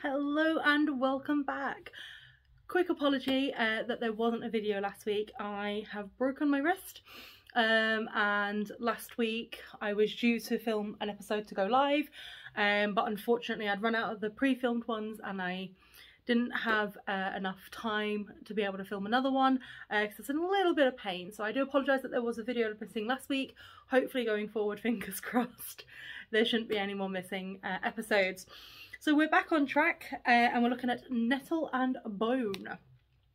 Hello and welcome back. Quick apology that there wasn't a video last week. I have broken my wrist and last week I was due to film an episode to go live, but unfortunately I'd run out of the pre-filmed ones and I didn't have enough time to be able to film another one because it's in a little bit of pain. So I do apologise that there was a video missing last week. Hopefully going forward, fingers crossed, there shouldn't be any more missing episodes. So we're back on track and we're looking at Nettle and Bone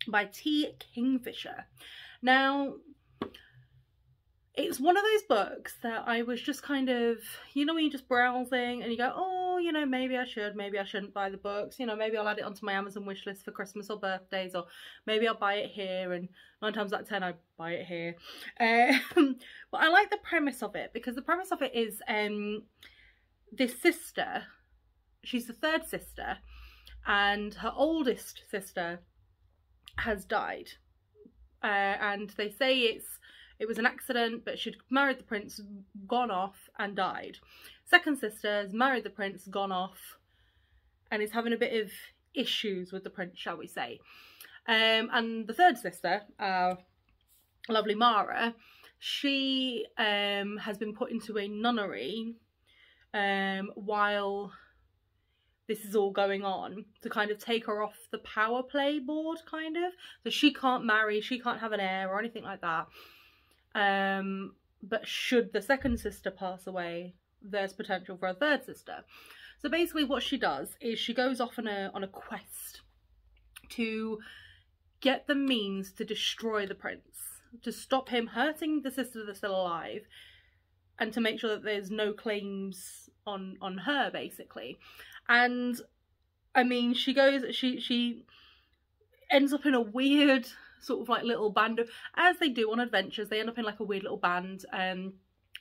by T.Kingfisher. Now, it's one of those books that I was just kind of, you know, when you're just browsing and you go, oh, you know, maybe I should, maybe I shouldn't buy the books. You know, maybe I'll add it onto my Amazon wish list for Christmas or birthdays, or maybe I'll buy it here, and 9 times out of 10 I buy it here. But I like the premise of it because the premise of it is this sister, she's the third sister, and her oldest sister has died. And they say it was an accident, but she'd married the prince, gone off and died. Second sister has married the prince, gone off, and is having a bit of issues with the prince, shall we say. And the third sister, lovely Mara, she has been put into a nunnery while this is all going on, to kind of take her off the power play board, kind of. So she can't marry, she can't have an heir or anything like that. But should the second sister pass away, there's potential for a third sister. So basically what she does is she goes off on a quest to get the means to destroy the prince, to stop him hurting the sister that's still alive, and to make sure that there's no claims on her, basically. And I mean, she ends up in a weird sort of like little band of, as they do on adventures, they end up in like a weird little band.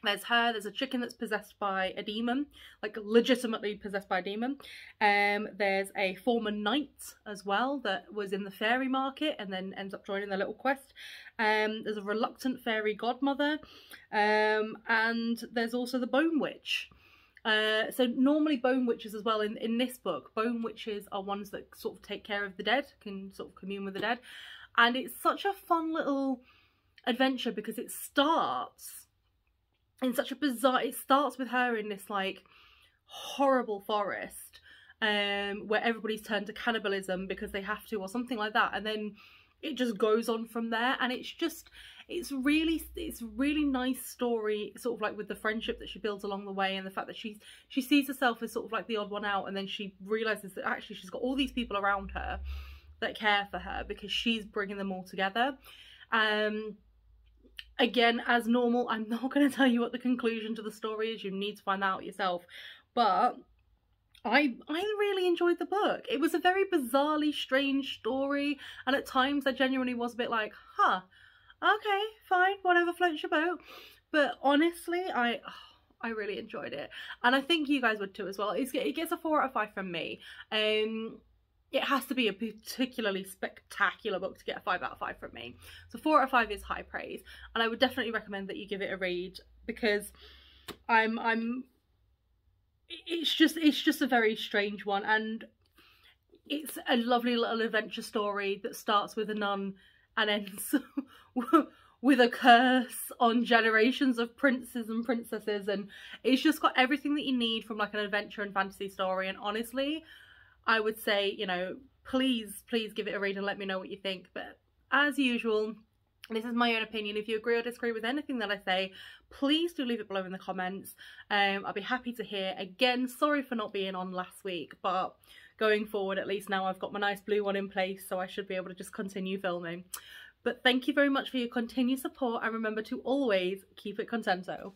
There's her, there's a chicken that's possessed by a demon, like legitimately possessed by a demon. There's a former knight as well that was in the fairy market and then ends up joining their little quest. There's a reluctant fairy godmother, and there's also the bone witch. So normally bone witches as well, in this book, bone witches are ones that sort of take care of the dead, can sort of commune with the dead. And it's such a fun little adventure because it starts in such a bizarre, it starts with her in this like horrible forest where everybody's turned to cannibalism because they have to or something like that, and then it just goes on from there. And it's really nice story, sort of like with the friendship that she builds along the way, and the fact that she sees herself as sort of like the odd one out, and then she realizes that actually she's got all these people around her that care for her because she's bringing them all together. Again, as normal, I'm not going to tell you what the conclusion to the story is. You need to find that out yourself. But I really enjoyed the book. It was a very bizarrely strange story, and at times I genuinely was a bit like, huh, okay, fine, whatever floats your boat. But honestly, I really enjoyed it, and I think you guys would too as well. It gets a 4 out of 5 from me. It has to be a particularly spectacular book to get a 5 out of 5 from me. So 4 out of 5 is high praise, and I would definitely recommend that you give it a read because it's just a very strange one, and it's a lovely little adventure story that starts with a nun and ends with a curse on generations of princes and princesses, and it's just got everything that you need from like an adventure and fantasy story. And honestly, I would say, you know, please give it a read and let me know what you think. But as usual, this is my own opinion. If you agree or disagree with anything that I say, please do leave it below in the comments. I'll be happy to hear. Again, sorry for not being on last week, but going forward, at least now I've got my nice blue one in place, so I should be able to just continue filming. But thank you very much for your continued support, and remember to always keep it contento.